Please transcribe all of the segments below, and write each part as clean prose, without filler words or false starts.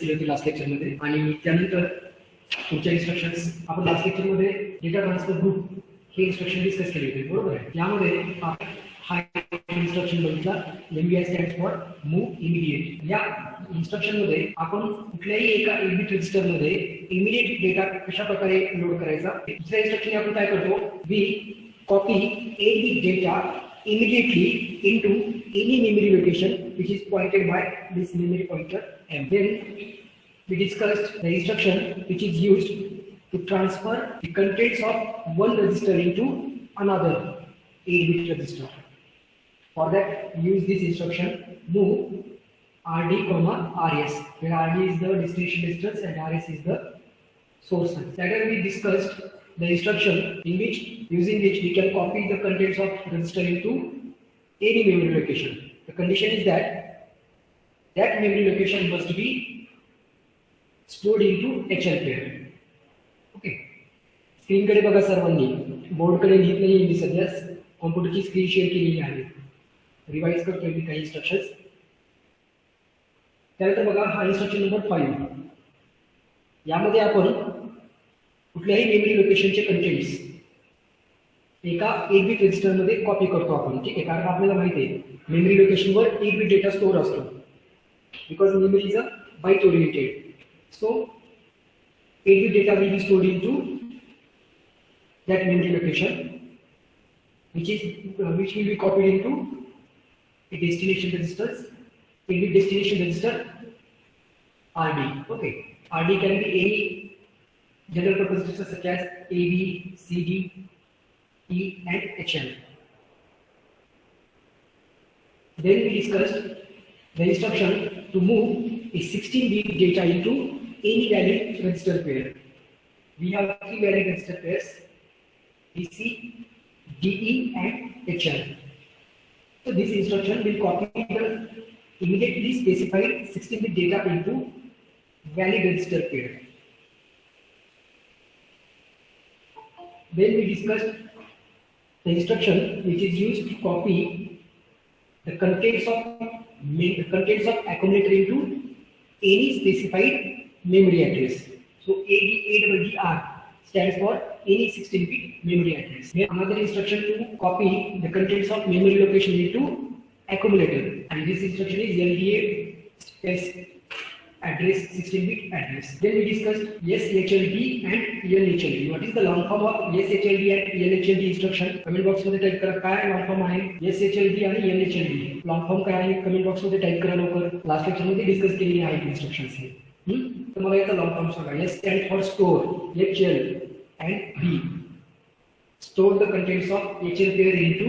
केली होती last lecture मध्ये, आणि त्यानंतर पुढच्या इन्स्ट्रक्शन्स आपण लास्ट लेक्चर मध्ये डेटा ट्रान्सफर ग्रुप हे इन्स्ट्रक्शन डिस्कस केले होते, बरोबर आहे. यामध्ये हा इन्स्ट्रक्शन बघितला, MVI stands for move immediate. या इन्स्ट्रक्शन मध्ये आपण कुठल्याही एका 8 बिट रजिस्टर मध्ये इमिडिएट डेटा कशा प्रकारे लोड करायचा. दुसऱ्या इन्स्ट्रक्शन आपण काय करतो, we copy 8 bit data immediately into any memory location which is pointed by this memory pointer M. Then we discussed the instruction which is used to transfer the contents of one register into another 8 bit register. For that, use this instruction move RD, RS, where RD is the destination register and RS is the source. Second, we discussed the instruction using which we can copy the contents of register into any memory location. The condition is that memory location must be stored into HL pair. Okay. Screen कडे बघा सर्वांनी, board कडे लिहित नाही मी सध्या कॉम्प्युटरची screen share केलेली आहे. Revise करतोय मी काही इन्स्ट्रक्शन्स. त्यानंतर बघा हा इन्स्ट्रक्शन नंबर 5. यामध्ये आपण कुठल्याही मेमरी लोकेशनचे कंटेंट्स एका 8 बिट रजिस्टर मध्ये कॉपी करतो आपण, ठीक आहे. कारण आपल्याला माहिती आहे मेमरी लोकेशनवर 8 बिट डेटा स्टोअर असतो, because memory is a byte oriented. So 8 bit data will be stored into that memory location, which will be copied into a destination registers. 8 bit destination register RD. Okay, RD can be any general purpose registers such as A, B, C, D, E, and HL. Then we discussed the instruction to move a 16 bit data into any valid register pair. We have 3 valid register pairs, DC, DE, and HL. So this instruction will copy the immediately specified 16 bit data into valid register pair. Then we discussed the instruction which is used to copy the contents of accumulator into any specified memory address. So ADR stands for any 16 bit memory address. Then another instruction to copy the contents of memory location into accumulator, and this instruction is LDA space address 16 bit address. Then we discussed SHLD and LHLD. What is the long form of SHLD and LHLD instruction? Comment box मध्ये type करा काय long form आहे SHLD आणि LHLD. Long form काय आहे comment box मध्ये type करा लवकर. लास्ट लेक्चर मध्ये डिस्कस केलेली आहे इन्स्ट्रक्शन्स हे. तर मला याचा लॉन्ग फॉर्म सांगा. S stands for store, HL and B. Store the contents of HL pair into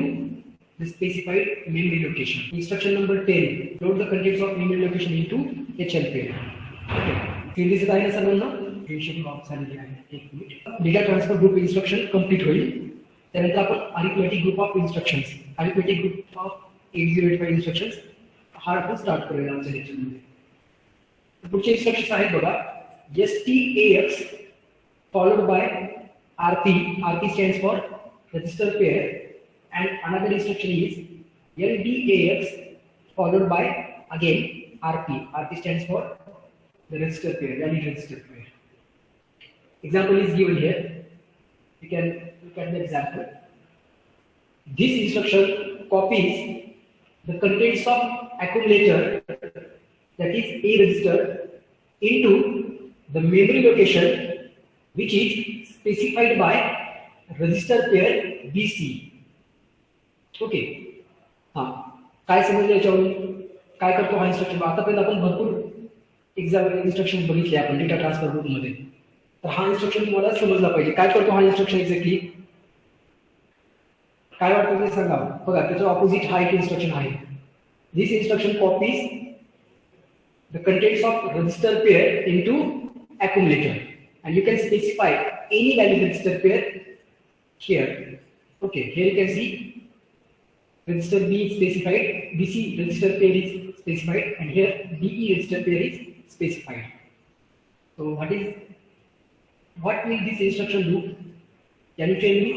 the specified memory location. Instruction number 10. Load the contents of memory location into HL pair. Okay. Clear दिसत आहे ना सर्वांना? Ration box झालेली आहे. एक minute. Data transfer group instruction complete होईल. त्यानंतर आपण arithmetic group of instructions, arithmetic group of 8085 instructions हा आपण स्टार्ट करूया आमच्या लेक्चर मध्ये. पुढचे इन्स्ट्रक्शन्स आहेत बघा. STAX followed by RP. RP stands for register pair. And another instruction is LDAX followed by again RP. RP stands for the register pair, valid register pair. Example is given here. You can look at the example. This instruction copies the contents of accumulator, that is A register, into the memory location which is specified by register pair BC. Okay. हा काय समजलं याच्यावरून? काय करतो हा instruction? आतापर्यंत आपण भरपूर इन्स्ट्रक्शन बघितले आपण डेटा ट्रान्सफर ग्रुप मध्ये. तर हा इन्स्ट्रक्शन तुम्हाला समजला पाहिजे. काय करतो हा इन्स्ट्रक्शन एक्झॅक्टली? काय वाटतं ते सांगा. बघा त्याचं ऑपोजिट हा एक इन्स्ट्रक्शन आहे. This instruction copies the contents of register pair into accumulator, and you can specify any valid register pair here. Okay, here you can see register B is specified, BC register pair is specified, and here DE register pair is specified. So what will this instruction do? Can you tell me?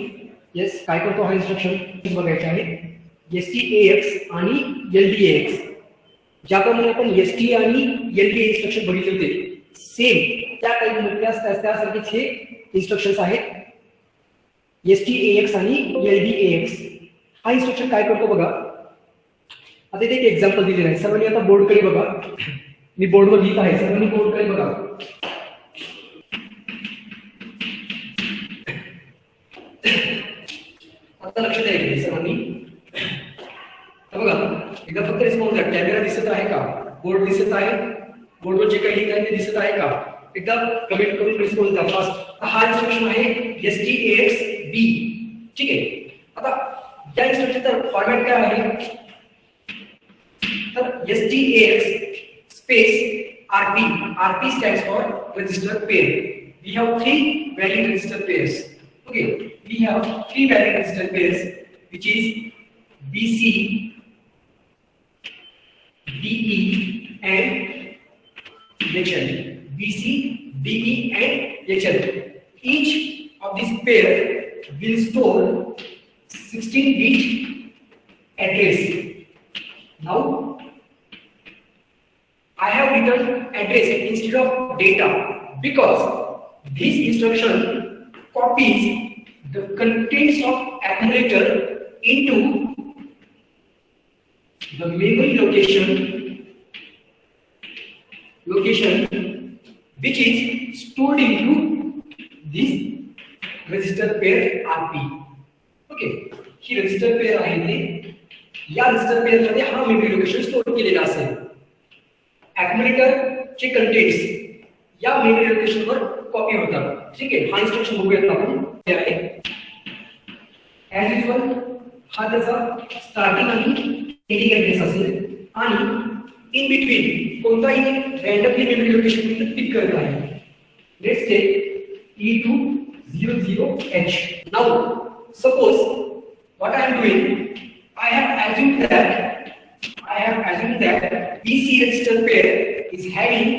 Yes, काय करतो हा instruction बघायचा आहे. STAX आणि LDAX. ज्याप्रमाणे आपण ST आणि LDA instruction बघितले होते सेम त्या टाइप त्यासारखेच हे इन्स्ट्रक्शन्स आहेत STAX आणि LDAX. हा इन्स्ट्रक्शन काय करतो बघा. आता इथे एक एक्झाम्पल दिलेलं आहे. सर्वांनी आता बोर्डकडे बघा. मी बोर्डवर लिहित आहे, सर्वांनी बोर्डकडे बघा. आता लक्ष द्यायचं सर्वांनी. बघा एकदा फक्त रिस्पॉन्स द्या. कॅमेरा दिसत आहे का? बोर्ड दिसत आहे? बोर्डवर जे काही लिहित आहे ते दिसत आहे का? एकदा कमेंट करून रिस्पॉन्स द्या फास्ट. हा इन्स्ट्रक्शन आहे STAX-B. ठीक आहे. आता या इन्स्ट्रक्शनचा फॉर्मॅट काय आहे? तर STAX space RP. RP stands for register pair. We have 3 valid register pairs. Okay, we have 3 valid register pairs, which is BC, DE, and HL. BC, DE, and HL. Each of these pair will store 16-bit address. Now, I have written address instead of data because this instruction copies the contents of accumulator into the memory location which is stored into this register pair RP. Okay, he register pair आहे ते. या register pair मध्ये हा memory location store केलेला असेल. accumulator चे contents या memory location वर कॉपी होतात. ठीक आहे. हा इन्स्ट्रक्शन बघूयात आपण. हे आहे ॲज युजुअल हा त्याचा स्टार्टिंग आणि एंडिंग ऍड्रेस असेल आणि इन बिटवीन कोणताही रँडमली मेमरी लोकेशन पिक करत आहे. Let's take E200H. Now suppose what I am doing, I have assumed that BC register pair is having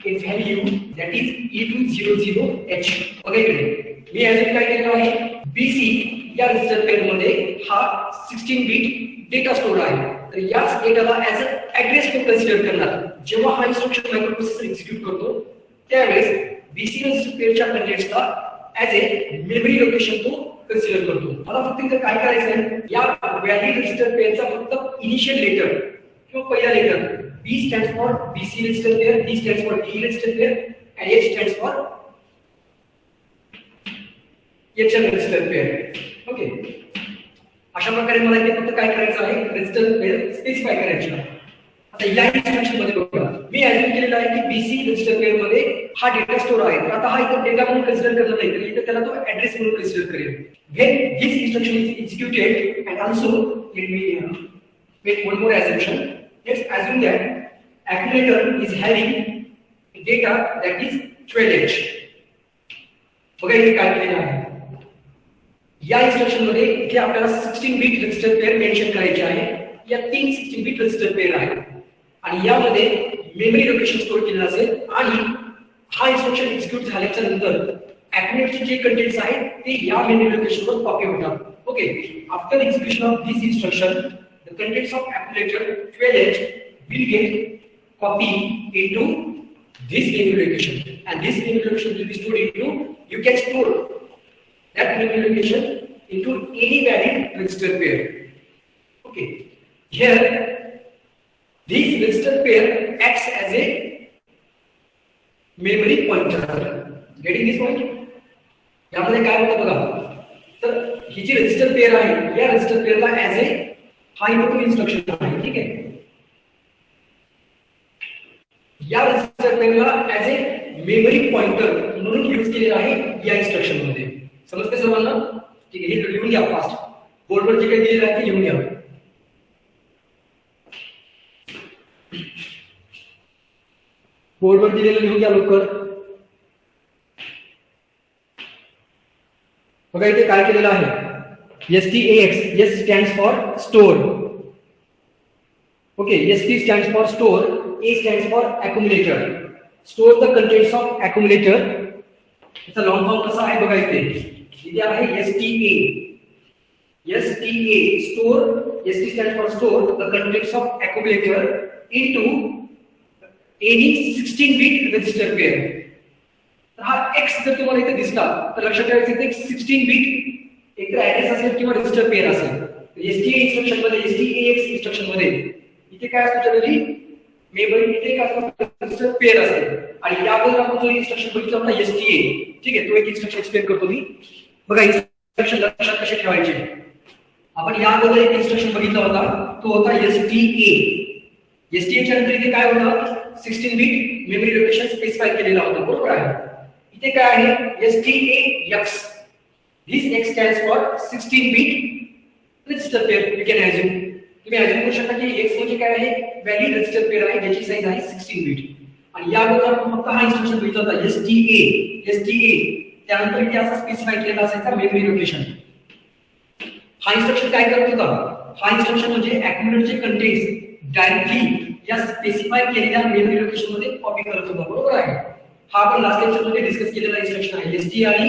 a value that is E200H. Okay इकडे मी अजून काय केलं आहे, BC या register pair मध्ये हा 16 बिट डेटा स्टोअर आहे. तर याच डेटाला ऍज अ ऍड्रेस तो कन्सिडर करणार. जेव्हा हा इन्स्ट्रक्शन मायक्रोप्रोसेसर एक्झिक्यूट करतो त्यावेळेस BC रजिस्टर पेअरच्या कंटेंट्सला ऍज अ मेमरी लोकेशन तो कन्सिडर करतो. मला फक्त इथे काय करायचं आहे, या व्हॅलिड रजिस्टर पेअरचा फक्त इनिशियल लेटर किंवा पहिला letter B stands for BC register pair, D stands for DE register pair, and H stands for HL register pair. Okay. अशा प्रकारे मला इथे फक्त काय करायचं आहे, रजिस्टर पेअर स्पेसिफाय करायची आहे. आता या इन्स्ट्रक्शन मध्ये बघा मी अज्युम केलेला आहे की BC रजिस्टर पेअर मध्ये हा डेटा स्टोअर आहे. तर आता हा इथे डेटा म्हणून कन्सिडर करणार नाही, तर इथे त्याला तो ऍड्रेस म्हणून कन्सिडर करेल. When this instruction is executed and also let me make one more assumption. Let's assume that accumulator is having data that is 12H. बघा इथे काय केलेलं आहे, या इन्स्ट्रक्शन मध्ये इथे आपल्याला 16 बिट रजिस्टर पेअर मेन्शन करायचे आहे. या 3 16 बिट रजिस्टर पेअर आहेत आणि यामध्ये मेमरी लोकेशन स्टोअर केलेलं असेल आणि हा इन्स्ट्रक्शन एक्झिक्यूट झाल्याच्या नंतर accumulator जे कंटेंट्स आहेत ते या मेमरी लोकेशन वर कॉपी होतात. Okay, after execution of this instruction the contents of accumulator 12H will get copied into this memory location, and this memory location will be stored into, you can store that memory location into any valid register pair. Okay, here this register pair acts as a memory pointer. Getting this point? यामध्ये काय होतं बघा, तर ही जी register pair आहे या register पेअरला as ए हा इथे इन्स्ट्रक्शन आहे. ठीक आहे, या रजिस्टर पेअरला ऍज ए मेमरी पॉइंटर म्हणून यूज केलेला आहे या इन्स्ट्रक्शन मध्ये. समजते सर्वांना? ठीक आहे, हे लिहून घ्या फास्ट. बोर्डवर जे काही दिलेलं आहे ते लिहून घ्या. बोर्डवर दिलेलं लिहून घ्या लवकर. बघा इथे काय केलेलं आहे, STAX. S stands for store. Okay, ST stands for store. A stands for accumulator. Store the contents of accumulator. It's a long form कसा आहे बघा इथे. इथे आहे STA. STA store. ST stands for store the contents of accumulator into any 16 bit register pair. तर हा x जर तुम्हाला इथे दिसला तर लक्षात ठेवायचं इथे 16 बीट एक ऍड्रेस असेल किंवा रजिस्टर पेअर असेल. एसटीए इन्स्ट्रक्शन मध्ये एसटीएक्स इन्स्ट्रक्शन मध्ये इथे काय असतं जनरली मेमरी इथे काय असतं रजिस्टर पेअर असेल. आणि याबद्दल आपण जो इन्स्ट्रक्शन बघितला होता एसटीए, ठीक आहे, तो एक इन्स्ट्रक्शन एक्सप्लेन करतो मी. बघा इन्स्ट्रक्शन लक्षात कसे ठेवायचे. आपण याबद्दल एक इन्स्ट्रक्शन बघितला होता, तो होता एसटीए. एसटीएच्या नंतर इथे काय होतं 16 बीट मेमरी लोकेशन स्पेसिफाय केलेला होता, बरोबर आहे. इथे काय आहे STAX. This X stands for 16 bit register pair. You can assume, तुम्ही अज्युम करू शकता की एक्स म्हणजे काय आहे व्हॅलिड रजिस्टर पेअर आहे ज्याची साईज आहे 16 बीट. आणि याबद्दल आपण फक्त हा इन्स्ट्रक्शन बघितला होता एसटीए. त्यानंतर इथे असं स्पेसिफाय केलेला असायचा मेमरी लोकेशन. हा इन्स्ट्रक्शन काय करत होता, हा इन्स्ट्रक्शन म्हणजे अॅक्युम्युलेटरचे कंटेंट्स डायरेक्टली या स्पेसिफाय केलेल्या मेमरी लोकेशन मध्ये कॉपी करत होता, बरोबर आहे. हा आपण लास्ट लेक्चर मध्ये डिस्कस केलेला इन्स्ट्रक्शन आहे एसटीए आणि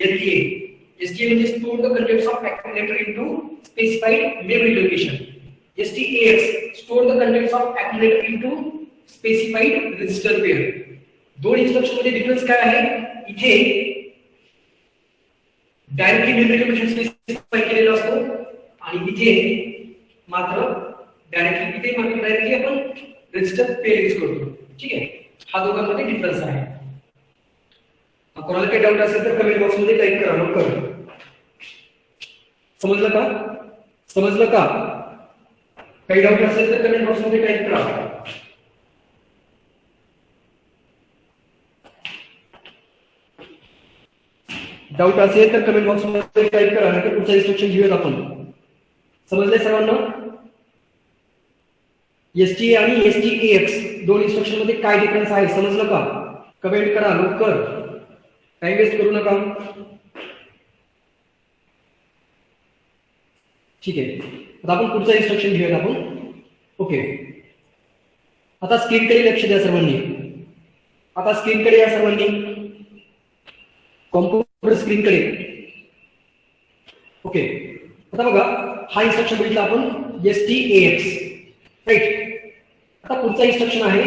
एलटीए. एसटीए म्हणजे store the contents of accumulator into specified memory location. STAX store the contents of accumulator into specified register pair. दोन इन्स्ट्रक्शन मध्ये डिफरन्स काय आहे, इथे डायरेक्टली मेमरी लोकेशन स्पेसिफाय केलेलं असतं आणि इथे मात्र डायरेक्टली आपण रजिस्टर पेअर यूज करतो, ठीक आहे. हा दोघांमध्ये डिफरन्स आहे. कोणाला काही डाऊट असेल तर कमेंट बॉक्स मध्ये टाईप करा लवकर. समजलं का? काही डाऊट असेल तर कमेंट बॉक्स मध्ये टाईप करा. डाऊट असेल तर कमेंट बॉक्स मध्ये टाईप करा, नाही तर पुढचा इन्स्ट्रक्शन घेऊयात आपण. समजले सर्वांना? एसटीए आणि एसटीएक्स दोन इन्स्ट्रक्शन मध्ये काय डिफरन्स आहे समजलं का? कमेंट करा लवकर, टाइम वेस्ट करू नका. ठीक आहे, आता आपण पुढचा इन्स्ट्रक्शन घेऊयात आपण. ओके, आता स्क्रीनकडे लक्ष द्या सर्वांनी. आता स्क्रीनकडे या सर्वांनी, कॉम्प्युटर स्क्रीनकडे. ओके, आता बघा हा इन्स्ट्रक्शन बघितला आपण एसटीएक्स, राईट. आता पुढचा इन्स्ट्रक्शन आहे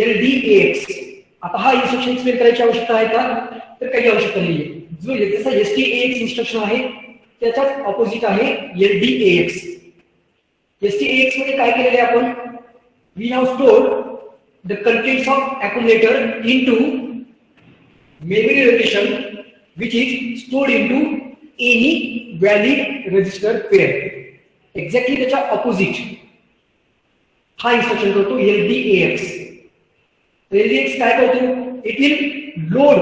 एलडीएक्स. आता हा इन्स्ट्रक्शन एक्सप्लेन करायची आवश्यकता आहे का? तर काही आवश्यकता नाहीये. जो जसा एसटीएक्स इन्स्ट्रक्शन आहे त्याच्याच ऑपोजिट आहे एलडीएक्स. एसटीएक्स मध्ये काय केलेले आपण, we have stored the contents of accumulator into memory location which is stored into any valid register pair. Exactly त्याच्या ऑपोजिट हा इन्स्ट्रक्शन करतो एलडीएक्स. एलडीएक्स काय करतो, it will load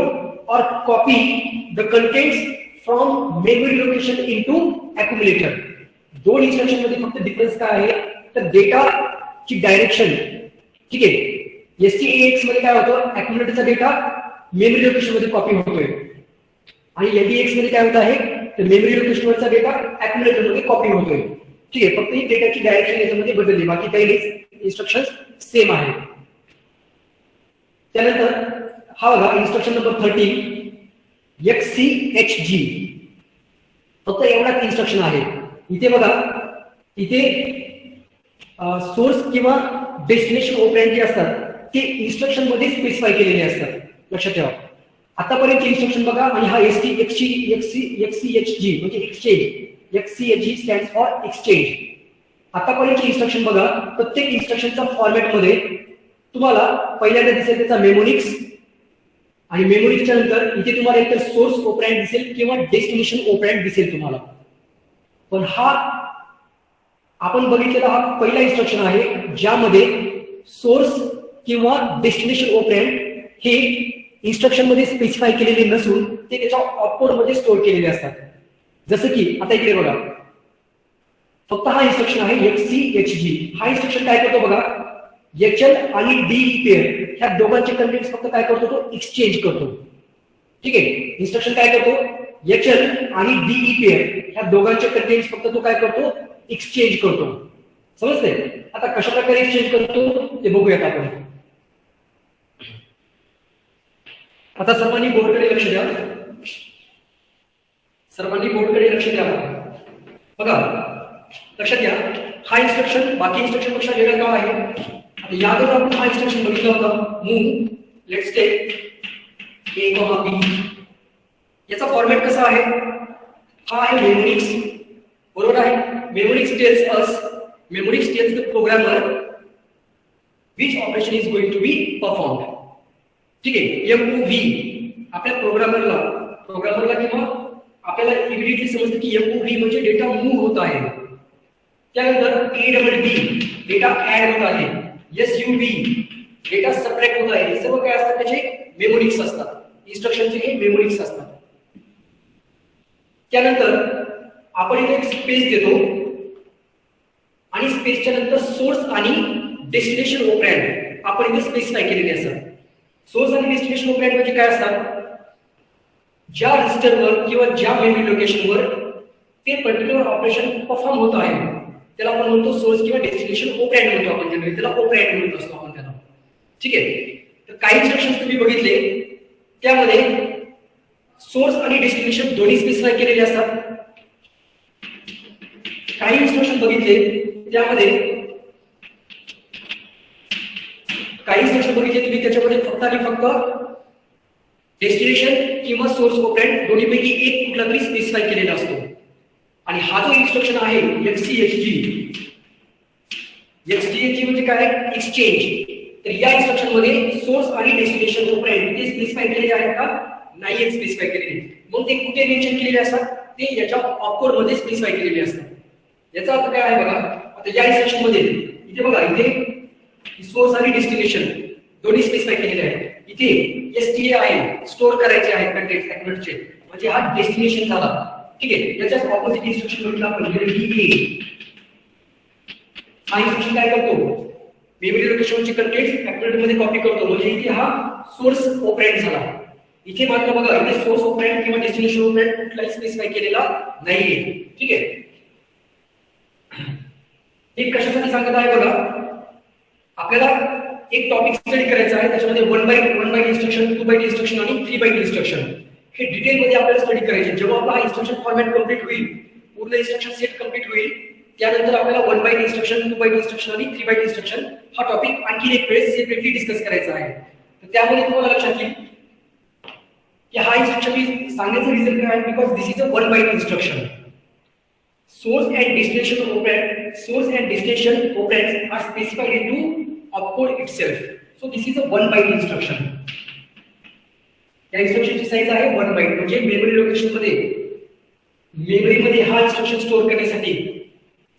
or copy the contents from memory location into accumulator. दोन instruction मध्ये फक्त difference काय आहे तर डेटाची डायरेक्शन, ठीक आहे. एसटीएक्स मध्ये काय होतं, अॅक्युम्युलेटरचा डेटा मेमरी लोकेशन मध्ये कॉपी होतोय आणि एलडीएक्स मध्ये काय होत आहे तर मेमरी लोकेशनवरचा डेटा अॅक्युम्युलेटर मध्ये कॉपी होतोय, ठीक आहे. फक्त ही डेटाची डायरेक्शन याच्यामध्ये बदलली, बाकी काही इन्स्ट्रक्शन्स सेम आहेत. त्यानंतर हा बघा इन्स्ट्रक्शन नंबर 13 XCHG. फक्त एवढाच इन्स्ट्रक्शन आहे. इथे बघा, इथे सोर्स किंवा डेस्टिनेशन ऑपरेंड जे असतात ते इन्स्ट्रक्शन मध्ये स्पेसिफाय केलेले असतात, लक्षात ठेवा. आतापर्यंत इन्स्ट्रक्शन बघा, आणि हा XCHG म्हणजे exchange. XCHG stands for exchange. आतापर्यंत इन्स्ट्रक्शन बघा, प्रत्येक इन्स्ट्रक्शनच्या फॉर्मॅट मध्ये तुम्हाला पहिल्यांदा दिसेल त्याचा मेमोनिक्स, आणि मेमोनिक्सच्या नंतर इथे तुम्हाला एकतर सोर्स ऑपरेंड दिसेल किंवा डेस्टिनेशन ऑपरेंड दिसेल तुम्हाला. पण हा आपण बघितलेला हा पहिला इन्स्ट्रक्शन आहे ज्यामध्ये सोर्स किंवा डेस्टिनेशन ऑपरेंड हे इन्स्ट्रक्शन मध्ये स्पेसिफाय केलेले नसून ते त्याच्या ऑपकोड मध्ये स्टोअर केलेले असतात. जसं की आता इकडे बघा, फक्त हा इन्स्ट्रक्शन आहे XCHG. हा इन्स्ट्रक्शन काय करतो बघा, HL आणि DE पेअर ह्या दोघांचे कंटेंट्स फक्त काय करतो तो एक्सचेंज करतो, ठीक आहे. इन्स्ट्रक्शन काय करतो, HL आणि DE पेअर ह्या दोघांचे कंटेंट्स फक्त तो काय करतो एक्सचेंज करतो. समजते? आता कशा प्रकारे एक्सचेंज करतो ते बघूयात आपण. आता सर्वांनी बोर्डकडे लक्ष द्या. बघा लक्षात घ्या, हा इन्स्ट्रक्शन बाकी इन्स्ट्रक्शन पेक्षा वेगळा का आहे. आता यावर आपण हा इन्स्ट्रक्शन बघितला होता, move let's take a, b. याचा फॉर्मॅट कसा आहे? हा आहे मेमोनिक्स, बरोबर आहे. Mnemonics tells the programmer which operation is going to be performed. ठीक आहे. MOV आपल्या प्रोग्रामरला किंवा आपल्याला इमिडिएटली समजतं की MOV म्हणजे डेटा मूव्ह होत आहे. त्यानंतर ADD डेटा ऍड होत आहे. SUB डेटा सबट्रॅक्ट होत आहे. हे सर्व काय असतात? त्याचे मेमोनिक्स असतात. इन्स्ट्रक्शनचे हे मेमोनिक्स असतात. त्यानंतर आपण इथे एक स्पेस देतो आणि स्पेसच्या नंतर सोर्स आणि डेस्टिनेशन ऑपरँड आपण इथे स्पेसिफाय केलेले असतात. सोर्स आणि डेस्टिनेशन ऑपरँड म्हणजे काय असतात? ज्या रजिस्टरवर किंवा ज्या मेमरी लोकेशनवर ते पर्टिक्युलर ऑपरेशन परफॉर्म होत आहे त्याला आपण म्हणतो सोर्स किंवा डेस्टिनेशन ऑपरँड म्हणतो. आपण जनरली त्याला ऑपरँड म्हणत असतो आपण त्याला. ठीक आहे. तर काही इन्स्ट्रक्शन्स तुम्ही बघितले त्यामध्ये सोर्स आणि डेस्टिनेशन दोन्ही स्पेसिफाय केलेले असतात. काही इन्स्ट्रक्शन बघितले त्यामध्ये तुम्ही त्याच्यामध्ये फक्त आणि फक्त डेस्टिनेशन किंवा सोर्स ऑपरँड दोन्हीपैकी एक कुठला तरी स्पेसिफाय केलेला असतो. आणि हा जो इन्स्ट्रक्शन आहे XCHG म्हणजे काय? एक्सचेंज. तर या इन्स्ट्रक्शन मध्ये सोर्स आणि डेस्टिनेशन ऑपरँड ते स्पेसिफाय केलेले आहेत का? नाही स्पेसिफाय केलेले. मग ते कुठे मेन्शन केलेले असतात? ते याच्या ऑपकोड मध्ये स्पेसिफाय केलेले असतात. याचा अर्थ काय आहे बघा. आता या इन्स्ट्रक्शन मध्ये इथे बघा, इथे सोर्स आणि डेस्टिनेशन दोन्ही स्पेसिफाय केलेले आहेत. इथे STA आहे, स्टोअर करायचे आहेत कंटेंट सेगमेंटचे, म्हणजे हा डेस्टिनेशन झाला. ठीक आहे. याच्याच ऑपोजिट इन्स्ट्रक्शन बघितलं आपण DA. हा इन्स्ट्रक्शन काय करतो? मेमरी लोकेशनची कंटेंट सेगमेंट मध्ये कॉपी करतो, म्हणजे इथे हा सोर्स ऑपरँड झाला. इथे मात्र बघा, इथे सोर्स ऑपरँड किंवा डेस्टिनेशन ऑपरँड कुठलाही स्पेसिफाय केलेला नाहीये. ठीक आहे. हे कशासाठी सांगत आहे बघा, आपल्याला एक टॉपिक स्टडी करायचा आहे. त्याच्यामध्ये 1 बाय इन्स्ट्रक्शन, 2 बाय इन्स्ट्रक्शन आणि 3 बाय इन्स्ट्रक्शन हे डिटेल मध्ये आपल्याला स्टडी करायचे. जेव्हा आपला हा इन्स्ट्रक्शन फॉर्मॅट कंप्लीट होईल, पूर्ण इन्स्ट्रक्शन सेट कंप्लीट होईल, त्यानंतर आपल्याला 1 बाय इन्स्ट्रक्शन, 2 बाय इन्स्ट्रक्शन आणि 3 बाय इन्स्ट्रक्शन हा टॉपिक आणखी एक वेळेस सेपरेटली डिस्कस करायचा आहे. तर त्यामध्ये तुम्हाला लक्षात येईल की हा इन्स्ट्रक्शन मी सांगण्याचं रिझन काय आहे? Because this is a 1 byte instruction. Source and destination operands are specified into opcode itself. So this is a 1 byte instruction. या इन्स्ट्रक्शनची साइज आहे 1 बाइट. म्हणजे मेमरी लोकेशन मध्ये हा इन्स्ट्रक्शन स्टोअर करण्यासाठी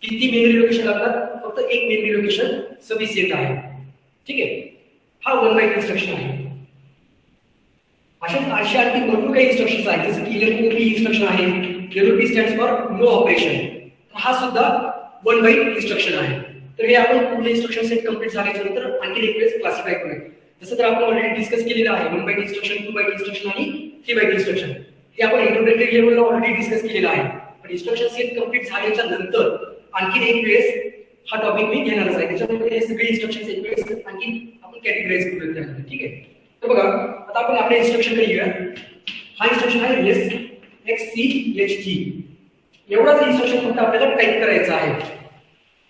किती मेमरी लोकेशन लागतात? फक्त एक मेमरी लोकेशन सफिशियंट आहे. ठीक आहे. हा 1 बाइट इन्स्ट्रक्शन आहे. अशा आणखी भरपूर काही इन्स्ट्रक्शन्स आहेत, जसं की LOP इन्स्ट्रक्शन आहे. LOP stands for no operation. हा सुद्धा 1 बाइट इन्स्ट्रक्शन आहे. तर हे आपण पूर्ण इन्स्ट्रक्शन सेट कंप्लीट झाल्याच्या नंतर आणखी एक वेळेस क्लासिफाय करूया. जसं तर आपण ऑलरेडी डिस्कस केलेलं आहे 1 बाइट इन्स्ट्रक्शन, 2 बाइट इन्स्ट्रक्शन आणि 3 बाइट इन्स्ट्रक्शन. हे आपण इंटरप्रेटरी लेवलला ऑलरेडी डिस्कस केलेलं आहे. पण इन्स्ट्रक्शन सेट कंप्लीट झाल्याच्या नंतर आणखी एक वेळेस हा टॉपिक मी घेणारच आहे. त्याच्यामध्ये हे सगळे इन्स्ट्रक्शन्स एक वेळेस आणखी आपण कॅटेगराइज करूया. ठीक आहे. तर बघा, आता आपण आपल्या इन्स्ट्रक्शनकडे येऊया. हा इन्स्ट्रक्शन आहे XCHG. एवढाच इन्स्ट्रक्शन फक्त आपल्याला टाइप करायचा आहे.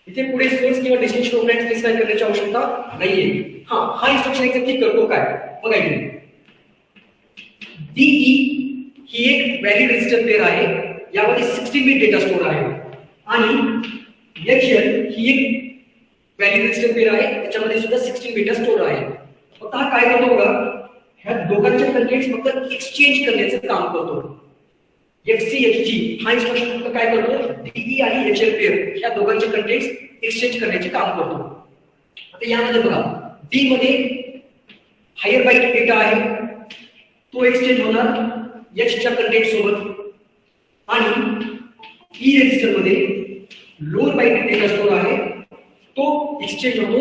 इथे पुढे सोर्स किंवा डेस्टिनेशन ऑपरँड स्पेसिफाय करण्याची आवश्यकता नाहीये. हा इन्स्ट्रक्शन एक्झॅक्टली करतो काय बघा. इथे DE ही एक व्हॅलिड रजिस्टर पेअर आहे. यामध्ये 16 बिट डेटा स्टोअर आहे. आणि HL ही एक व्हॅलिड रजिस्टर पेअर आहे. त्याच्यामध्ये सुद्धा 16 बिट स्टोअर आहे. फक्त हा काय करतो बघा, ह्या दोघांचे कंटेंट्स फक्त एक्सचेंज करण्याचं काम करतो. XCHG हा इन्स्ट्रक्शन फक्त काय करतो? DE आणि HL पेअर या दोघांचे कंटेंट्स एक्सचेंज करण्याचे काम करतो. आता यामध्ये बघा, D मध्ये हायर बाइट डेटा आहे, तो एक्सचेंज होणार H च्या कंटेंट सोबत. आणि E रजिस्टर मध्ये लोअर बाइट डेटा स्टोअर आहे, तो एक्सचेंज होतो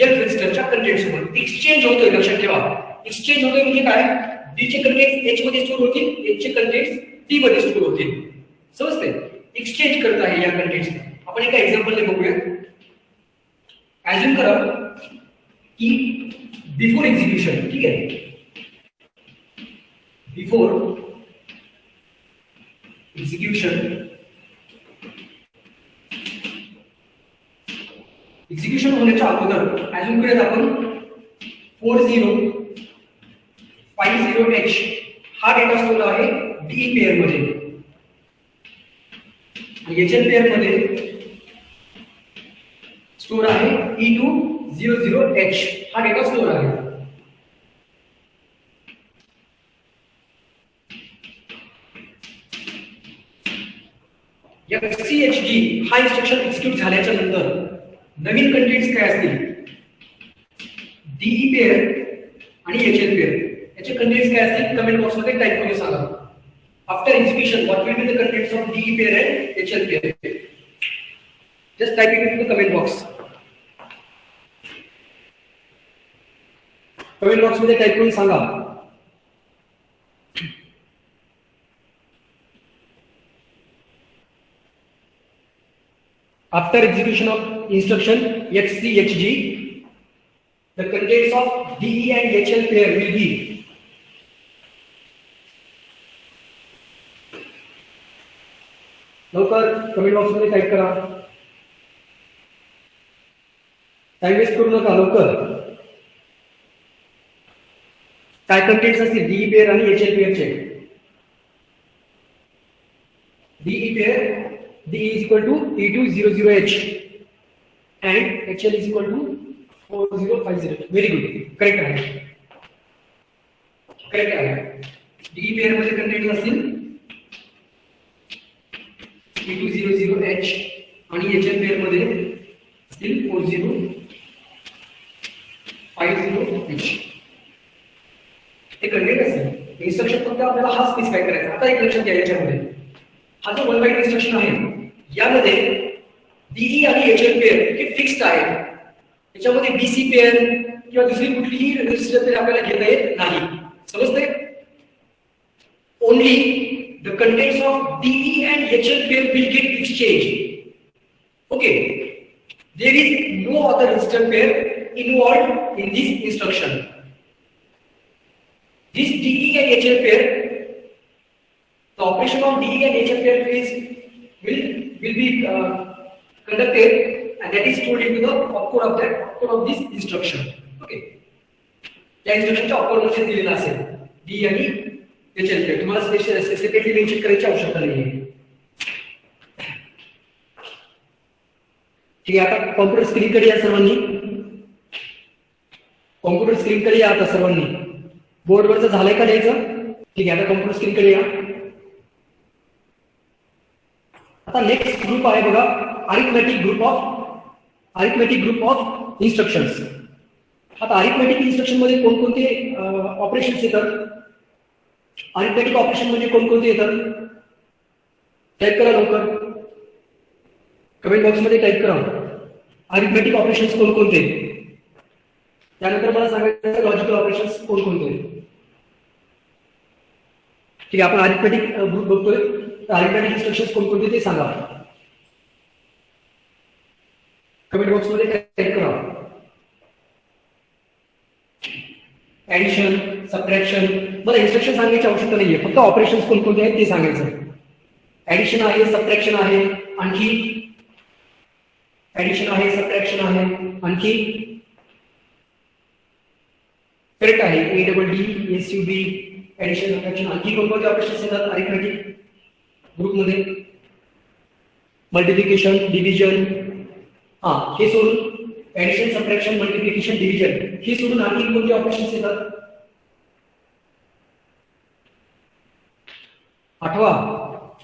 L रजिस्टरच्या कंटेंट सोबत. एक्सचेंज होतोय, लक्षात ठेवा. एक्सचेंज होतोय म्हणजे काय? D चे कंटेंट्स H मध्ये स्टोअर होतील, H चे कंटेंट्स T मध्ये स्टोअर होतील. समजते? एक्सचेंज करत आहे या कंटेंट्स. आपण एका एक्झाम्पलने बघूया. अज्युम करा की बिफोर एक्झिक्युशन, ठीक आहे, बिफोर एक्झिक्युशन एक्झिक्युशन होण्याच्या अगोदर अजून करूयात आपण 4050H हा डेटा स्टोर आहे डी पेअर मध्ये आणि एचएल पेअर मध्ये स्टोर आहे E200H हा डेटा स्टोर आहे. XCHG हा इन्स्ट्रक्शन एक्झिक्यूट झाल्याच्या नंतर नवीन कंटेंट्स काय असतील डीई पेअर आणि एचएल पेअर याचे कंटेंट्स काय असतील कमेंट बॉक्स मध्ये टाइप करून सांगा. After execution what will be the contents of DE pair and HL pair. Just type it in the comment box. Comment box मध्ये टाइप करून सांगा. After execution of instruction XCHG, the contents of DE and HL pair will be लवकर comment box मध्ये type करा. Time waste करू नका. लवकर काय कंटेंट्स असतील DE पेअर आणि HL पेअरचे. DE pair DE is equal to E200H and HL is equal to 4050. Very good. Correct आहे. Correct आहे. DE पेअर मध्ये कंटेंट असतील E200H आणि HL पेअर मध्ये असतील 4050H. हे कंटेंट असेल. इन्स्ट्रक्शन फक्त आपल्याला हा स्पेसिफाय करायचा. आता एक लक्षात घ्या याच्यामध्ये हा जो 1 बाइट इन्स्ट्रक्शन आहे यामध्ये डीई आणि एचएल पेअर हे फिक्स्ड आहे. याच्यामध्ये बीसी पेअर किंवा दुसरी कुठलीही रजिस्टर पेअर आपल्याला घेता येत नाही. समजतंय? Only the contents of DE and HL pair will get exchange. Okay. There is no other register pair involved in this instruction. This DE and HL pair, the operation of DE and HL pair will be conducted and that is stored into the opcode of this instruction. Okay. या इन्स्ट्रक्शनच्या opcode मध्ये दिलेला असेल DE आणि HL pair. तुम्हाला separately mention करायची आवश्यकता नाहीये. ठीक आहे. आता कॉम्प्युटर स्क्रीन कडे या सर्वांनी. कॉम्प्युटर स्क्रीन कडे या आता सर्वांनी. बोर्डवरचं झालंय का द्यायचं? ठीक आहे. आता कॉम्प्युटर स्क्रीन कडे या. आता नेक्स्ट ग्रुप आहे बघा अरिथमेटिक ग्रुप ऑफ इन्स्ट्रक्शन्स. आता अरिथमेटिक इन्स्ट्रक्शन मध्ये कोणकोणते ऑपरेशन्स येतात? अरिथमेटिक ऑपरेशन म्हणजे कोणकोणते येतात? टाइप करा लवकर. कमेंट बॉक्स मध्ये टाइप करा. अरिथमेटिक ऑपरेशन्स कोणकोणते? त्यानंतर मला सांगायचं लॉजिकल ऑपरेशन्स कोणकोणते. ठीक आहे. आपण अरिथमेटिक ग्रुप बघतोय. अरिथमेटिक इन्स्ट्रक्शन्स कोणकोणते ते सांगा. कमेंट बॉक्स मध्ये टाइप करा. Addition, subtraction. मला इन्स्ट्रक्शन सांगायची आवश्यकता नाहीये. फक्त ऑपरेशन्स कोणकोणते आहेत ते सांगायचं. ऍडिशन आहे, सबट्रॅक्शन आहे, आणखी ऍडिशन आहे, सबट्रॅक्शन आहे, आणखी करेक्ट आहे ADD, SUB, ऍडिशन, सबट्रॅक्शन. आणखी कोणकोणते ऑपरेशन्स येतात अरिथमेटिक ग्रुप मध्ये? Multiplication, division. हे सोडून ऍडिशन, सबट्रॅक्शन, मल्टिप्लिकेशन, डिव्हिजन हे सोडून आणखी कोणते ऑपरेशन्स येतात? आठवा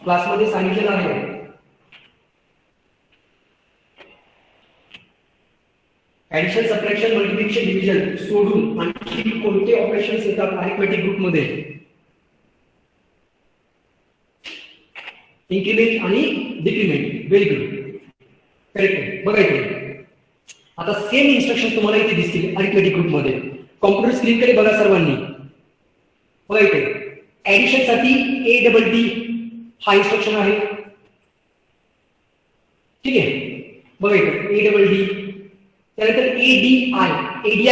क्लासमध्ये सांगितलेलं आहे. ऍडिशन, सबट्रॅक्शन, मल्टिप्लिकेशन, डिव्हिजन सोडून आणखी कोणते ऑपरेशन्स येतात अरिथमेटिक ग्रुप मध्ये? इन्क्रीमेंट आणि डिक्रीमेंट. Very good. करेक्ट. बघा इथे आता सेम इन्स्ट्रक्शन तुम्हाला इथे दिसतील अरिथमेटिक ग्रुप मध्ये. कॉम्प्युटर स्क्रीन कडे बघा सर्वांनी. बघा इथे ऍडिशन साठी ADD हा इन्स्ट्रक्शन आहे. ठीक आहे. बघा इथे ADD. त्यानंतर ADI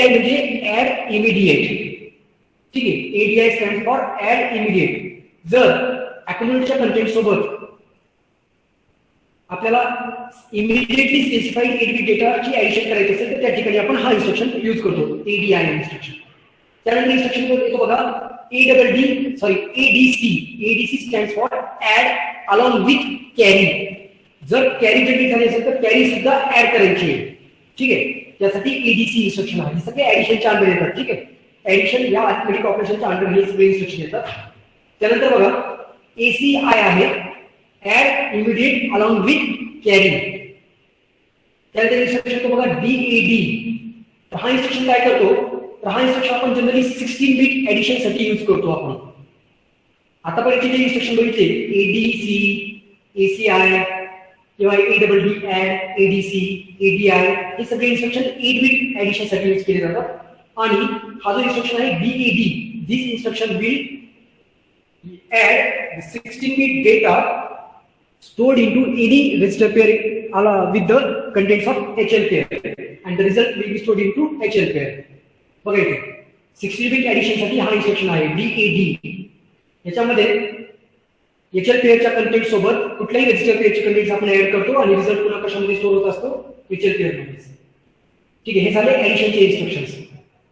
म्हणजे ऍड इमिडिएट. ठीक आहे. ADI stand for add immediate. जर अॅक्युमुलेटरच्या कंटेंट सोबत आपल्याला इमिडिएटली स्पेसिफाईड 8 बिट डेटाची ऍडिशन करायची असेल तर त्या ठिकाणी आपण हा इन्स्ट्रक्शन यूज करतो, ADI इन्स्ट्रक्शन. त्यानंतर इन्स्ट्रक्शन येतो बघा ADC stands for add along with carry. जर कॅरी जनरेट झाली असेल तर कॅरी सुद्धा ऍड करायची आहे. ठीक आहे, त्यासाठी ADC इन्स्ट्रक्शन आहे. सगळे ऍडिशनच्या अंडर येतात. ठीक आहे, ऍडिशन या अरिथमेटिक ऑपरेशनच्या अंडर हे सगळे इन्स्ट्रक्शन येतात. त्यानंतर बघा ACI आहे, add immediate along with carry. त्यानंतर इन्स्ट्रक्शन तो बघा DAD. तर हा इन्स्ट्रक्शन काय करतो, तर हा इन्स्ट्रक्शन आपण जनरली 16 बिट ऍडिशन साठी यूज करतो आपण. आतापर्यंत जे इन्स्ट्रक्शन बघितले ADC, ACI किंवा ADD ऍड, ADC, ADI हे सगळे इन्स्ट्रक्शन 8 बिट ऍडिशन साठी यूज केले जातात. आणि हा जो इन्स्ट्रक्शन आहे DAD, this instruction will add the 16-bit data stored into any register pair with the contents of HL pair, and the result will be stored into HL pair. बघा इथे 16-bit addition साठी हा instruction आहे DAD. याच्यामध्ये HL पेअरच्या content सोबत कुठल्याही register पेअरचे contents आपण add करतो आणि रिझल्ट पुन्हा कशामध्ये स्टोअर होत असतो, HL पेअर मध्ये. ठीक आहे, हे झाले ऍडिशनचे इन्स्ट्रक्शन्स.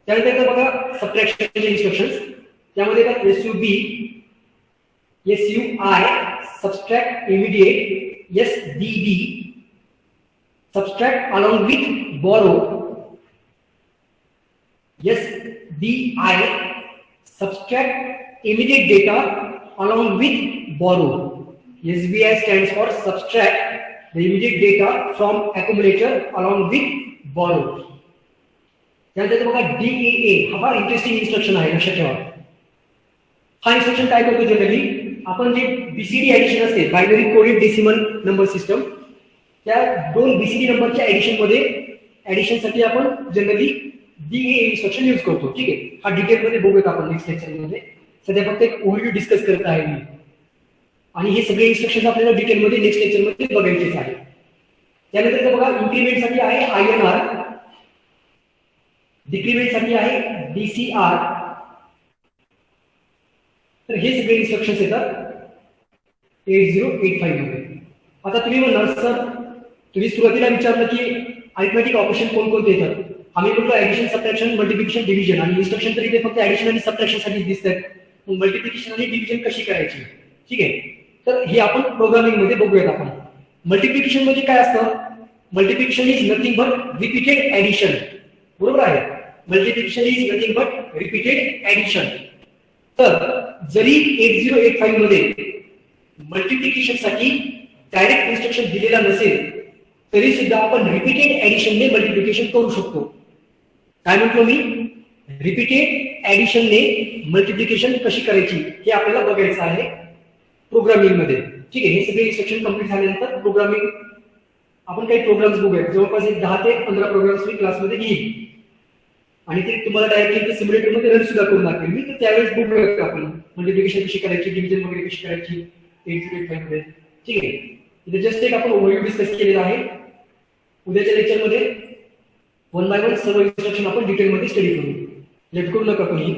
त्यानंतर बघा सबट्रॅक्शनचे इन्स्ट्रक्शन्स. त्यामध्ये SUB, SUI, subtract immediate, SDB, subtract along with borrow, SDI, subtract immediate data along with borrow. SBI stands for subtract the immediate data from accumulator along with borrow. त्यानंतर बघा DAA, हा interesting instruction आहे, लक्षात ठेवा. हा instruction काय करतो, generally आपण जे BCD ऍडिशन असते, binary coded decimal number system, त्या दोन BCD नंबरच्या ऍडिशन मध्ये ऍडिशन साठी आपण जनरली DAA इन्स्ट्रक्शन यूज करतो. ठीक आहे, हा डिटेल मध्ये बघूयात आपण नेक्स्ट लेक्चर मध्ये. सध्या फक्त एक ओव्हरव्ह्यू डिस्कस करत आहे मी, आणि हे सगळे इन्स्ट्रक्शन आपल्याला डिटेल मध्ये नेक्स्ट लेक्चर मध्ये बघायचेच आहे. त्यानंतर बघा इन्क्रीमेंट साठी आहे INR, डिक्रीमेंट साठी आहे DCR. तर हे सगळे इन्स्ट्रक्शन्स येतात 8085 मध्ये. आता तुम्ही म्हणणार सर, तुम्ही सुरुवातीला विचारलं की अरिथमेटिक ऑपरेशन कोणकोणते येतात. आम्ही बोललो ऍडिशन, सबट्रॅक्शन, मल्टिप्लिकेशन, डिव्हिजन, आणि इन्स्ट्रक्शन तरी ते फक्त ऍडिशन आणि सबट्रॅक्शन साठी दिसतात. मग मल्टिप्लिकेशन आणि डिव्हिजन कशी करायची. ठीक आहे, तर हे आपण प्रोग्रामिंग मध्ये बघूयात आपण. मल्टिप्लिकेशन म्हणजे काय असतं, multiplication is nothing but repeated addition. बरोबर आहे, multiplication is nothing but repeated addition. तर जरी 8085 मध्ये मल्टिप्लिकेशन साठी डायरेक्ट इन्स्ट्रक्शन दिलेला नसेल तरी सुद्धा आपण रिपीटेड ऍडिशनने मल्टिप्लिकेशन करू शकतो. काय म्हटलो मी, रिपीटेड ऍडिशनने मल्टिप्लिकेशन कशी करायची हे आपल्याला बघायचं आहे प्रोग्रामिंग मध्ये. ठीक आहे, हे सगळे इन्स्ट्रक्शन कंप्लीट झाल्यानंतर प्रोग्रामिंग आपण काही प्रोग्राम्स बघूया. जवळपास 10 ते 15 प्रोग्राम्स मी क्लासमध्ये घेईन आणि ते तुम्हाला डायरेक्टली सिम्युलेटर मध्ये रन सुद्धा करून दाखवेल मी. तर त्यावेळेस बघूया आपण मल्टिप्लिकेशन कशी करायची, डिव्हिजन वगैरे कशी करायची 8085 मध्ये. ठीक आहे, इथे जस्ट एक आपण ओव्हरव्ह्यू डिस्कस केलेला आहे. उद्याच्या लेक्चर मध्ये 1 बाय 1 सर्व इन्स्ट्रक्शन आपण डिटेल मध्ये स्टडी करू. लेट करू नका कोणी.